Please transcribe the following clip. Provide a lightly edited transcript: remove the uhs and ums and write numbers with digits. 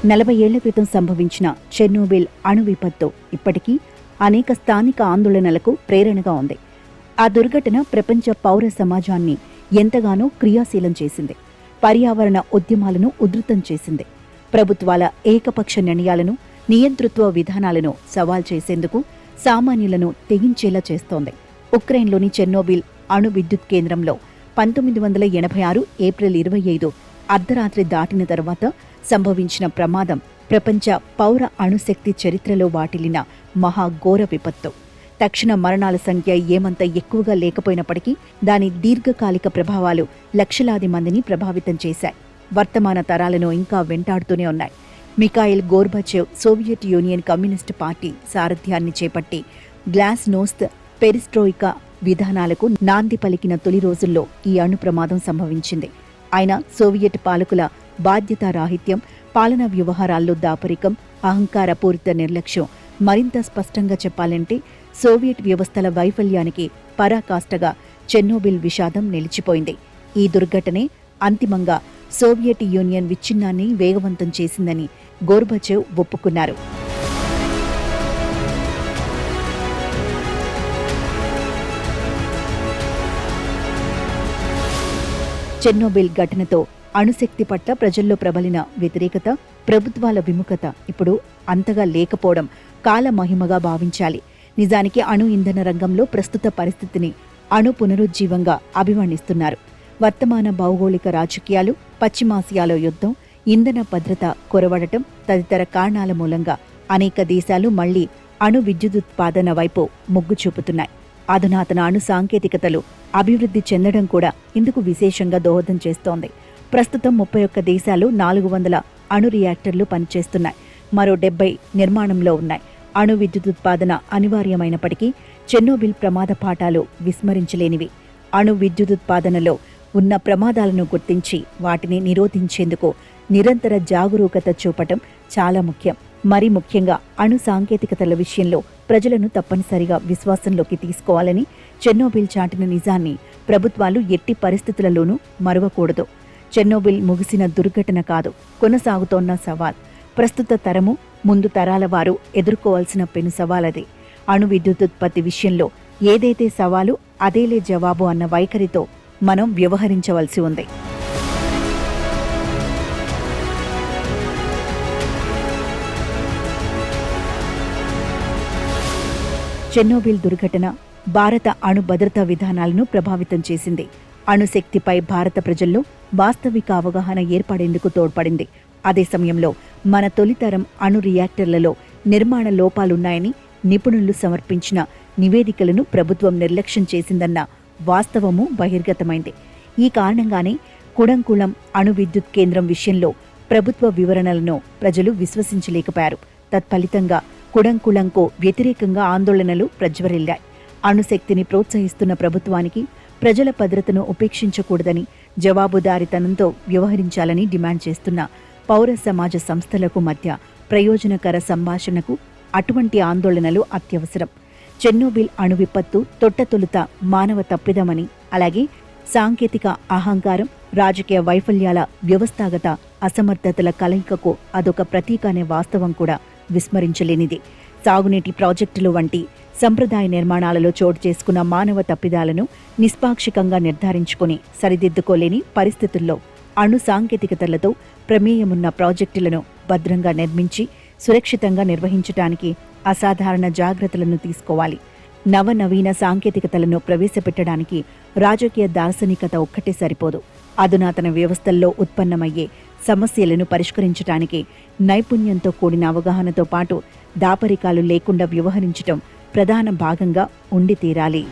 40 ఏళ్ల క్రితం సంభవించిన చెర్నోబిల్ అణు విపత్తు ఇప్పటికీ అనేక స్థానిక ఆందోళనలకు ప్రేరణగా ఉంది. ఆ దుర్ఘటన ప్రపంచ పౌర సమాజాన్ని ఎంతగానో క్రియాశీలం చేసింది. పర్యావరణ ఉద్యమాలను ఉధృతం చేసింది. ప్రభుత్వాల ఏకపక్ష నిర్ణయాలను, నియంతృత్వ విధానాలను సవాల్ చేసేందుకు సామాన్యులను తెగించేలా చేస్తోంది. ఉక్రెయిన్లోని చెర్నోబిల్ అణు విద్యుత్ కేంద్రంలో 1986 ఏప్రిల్ 25 అర్ధరాత్రి దాటిన తర్వాత సంభవించిన ప్రమాదం ప్రపంచ పౌర అణుశక్తి చరిత్రలో వాటిల్లిన మహాఘోర విపత్తు. తక్షణ మరణాల సంఖ్య ఏమంత ఎక్కువగా లేకపోయినప్పటికీ దాని దీర్ఘకాలిక ప్రభావాలు లక్షలాది మందిని ప్రభావితం చేశాయి. వర్తమాన తరాలను ఇంకా వెంటాడుతూనే ఉన్నాయి. Mikhail Gorbachev Soviet Union communist party సారథ్యాన్ని చేపట్టి గ్లాస్నోస్త్ పెరిస్ట్రోయికా విధానాలకు నాంది పలికిన తొలి రోజుల్లో ఈ అణు ప్రమాదం సంభవించింది. ఆయన సోవియట్ పాలకుల బాధ్యతారాహిత్యం, పాలనా వ్యవహారాల్లో దాపరికం, అహంకారపూరిత నిర్లక్ష్యం, మరింత స్పష్టంగా చెప్పాలంటే సోవియట్ వ్యవస్థల వైఫల్యానికి పరాకాష్ఠగా చెర్నోబిల్ విషాదం నిలిచిపోయింది. ఈ దుర్ఘటనే అంతిమంగా సోవియట్ యూనియన్ విచ్ఛిన్నాన్ని వేగవంతం చేసిందని గోర్బచేవ్ ఒప్పుకున్నారు. చెర్నోబిల్ ఘటనతో అణుశక్తి పట్ల ప్రజల్లో ప్రబలిన వ్యతిరేకత, ప్రభుత్వాల విముఖత ఇప్పుడు అంతగా లేకపోవడం కాలమహిమగా భావించాలి. నిజానికి అణు ఇంధన రంగంలో ప్రస్తుత పరిస్థితిని అణు పునరుజ్జీవంగా అభివర్ణిస్తున్నారు. వర్తమాన భౌగోళిక రాజకీయాలు, పశ్చిమాసియాలో యుద్ధం, ఇంధన భద్రత కొరవడటం తదితర కారణాల మూలంగా అనేక దేశాలు మళ్లీ అణు విద్యుదుత్పాదన వైపు మొగ్గు చూపుతున్నాయి. అధునాతన అణు సాంకేతికతలు అభివృద్ధి చెందడం కూడా ఇందుకు విశేషంగా దోహదం చేస్తోంది. ప్రస్తుతం 31 దేశాలు 400 అణు రియాక్టర్లు పనిచేస్తున్నాయి. మరో 70 నిర్మాణంలో ఉన్నాయి. అణు విద్యుదుత్పాదన అనివార్యమైనప్పటికీ చెర్నోబిల్ ప్రమాద పాఠాలు విస్మరించలేనివి. అణు విద్యుదుత్పాదనలో ఉన్న ప్రమాదాలను గుర్తించి వాటిని నిరోధించేందుకు నిరంతర జాగరూకత చూపటం చాలా ముఖ్యం. మరి ముఖ్యంగా అణు సాంకేతికతల విషయంలో ప్రజలను తప్పనిసరిగా విశ్వాసంలోకి తీసుకోవాలని చెర్నోబిల్ చాటిన నిజాన్ని ప్రభుత్వాలు ఎట్టి పరిస్థితులలోనూ మరువకూడదు. చెర్నోబిల్ ముగిసిన దుర్ఘటన కాదు, కొనసాగుతోన్న సవాల్. ప్రస్తుత తరము, ముందు తరాల వారు ఎదుర్కోవాల్సిన పెను సవాలదే. అణు విద్యుదుత్పత్తి విషయంలో ఏదైతే సవాలు అదేలే జవాబు అన్న వైఖరితో మనం వ్యవహరించవలసి ఉంది. చెర్నోబిల్ దుర్ఘటన భారత అణు భద్రతా విధానాలను ప్రభావితం చేసింది. అణుశక్తిపై భారత ప్రజల్లో వాస్తవిక అవగాహన ఏర్పడేందుకు తోడ్పడింది. అదే సమయంలో మన తొలితరం అణు రియాక్టర్లలో నిర్మాణ లోపాలున్నాయని నిపుణులు సమర్పించిన నివేదికలను ప్రభుత్వం నిర్లక్ష్యం చేసిందన్న వాస్తవము బహిర్గతమైంది. ఈ కారణంగానే కుడంకుళం అణు విద్యుత్ కేంద్రం విషయంలో ప్రభుత్వ వివరణలను ప్రజలు విశ్వసించలేకపోయారు. తత్ఫలితంగా కుడంకుళంకు వ్యతిరేకంగా ఆందోళనలు ప్రజ్వరిల్లాయి. అణుశక్తిని ప్రోత్సహిస్తున్న ప్రభుత్వానికి ప్రజల భద్రతను ఉపేక్షించకూడదని, జవాబుదారీతనంతో వ్యవహరించాలని డిమాండ్ చేస్తున్న పౌర సమాజ సంస్థలకు మధ్య ప్రయోజనకర సంభాషణకు అటువంటి ఆందోళనలు అత్యవసరం. చెర్నోబిల్ అణు విపత్తు తొట్టతొలుత మానవ తప్పిదమని, అలాగే సాంకేతిక అహంకారం, రాజకీయ వైఫల్యాల వ్యవస్థాగత అసమర్థతల కలయికకు అదొక ప్రతీక అనే వాస్తవం కూడా విస్మరించలేనిది. సాగునీటి ప్రాజెక్టులు వంటి సంప్రదాయ నిర్మాణాలలో చోటు చేసుకున్న మానవ తప్పిదాలను నిష్పాక్షికంగా నిర్ధారించుకుని సరిదిద్దుకోలేని పరిస్థితుల్లో అణు సాంకేతికతలతో ప్రమేయమున్న ప్రాజెక్టులను భద్రంగా నిర్మించి సురక్షితంగా నిర్వహించడానికి అసాధారణ జాగ్రత్తలను తీసుకోవాలి. నవనవీన సాంకేతికతలను ప్రవేశపెట్టడానికి రాజకీయ దార్శనికత ఒక్కటే సరిపోదు. అధునాతన వ్యవస్థల్లో ఉత్పన్నమయ్యే సమస్యలను పరిష్కరించడానికి నైపుణ్యంతో కూడిన అవగాహనతో పాటు దాపరికాలు లేకుండా వ్యవహరించటం ప్రధాన భాగంగా ఉండి తీరాలి.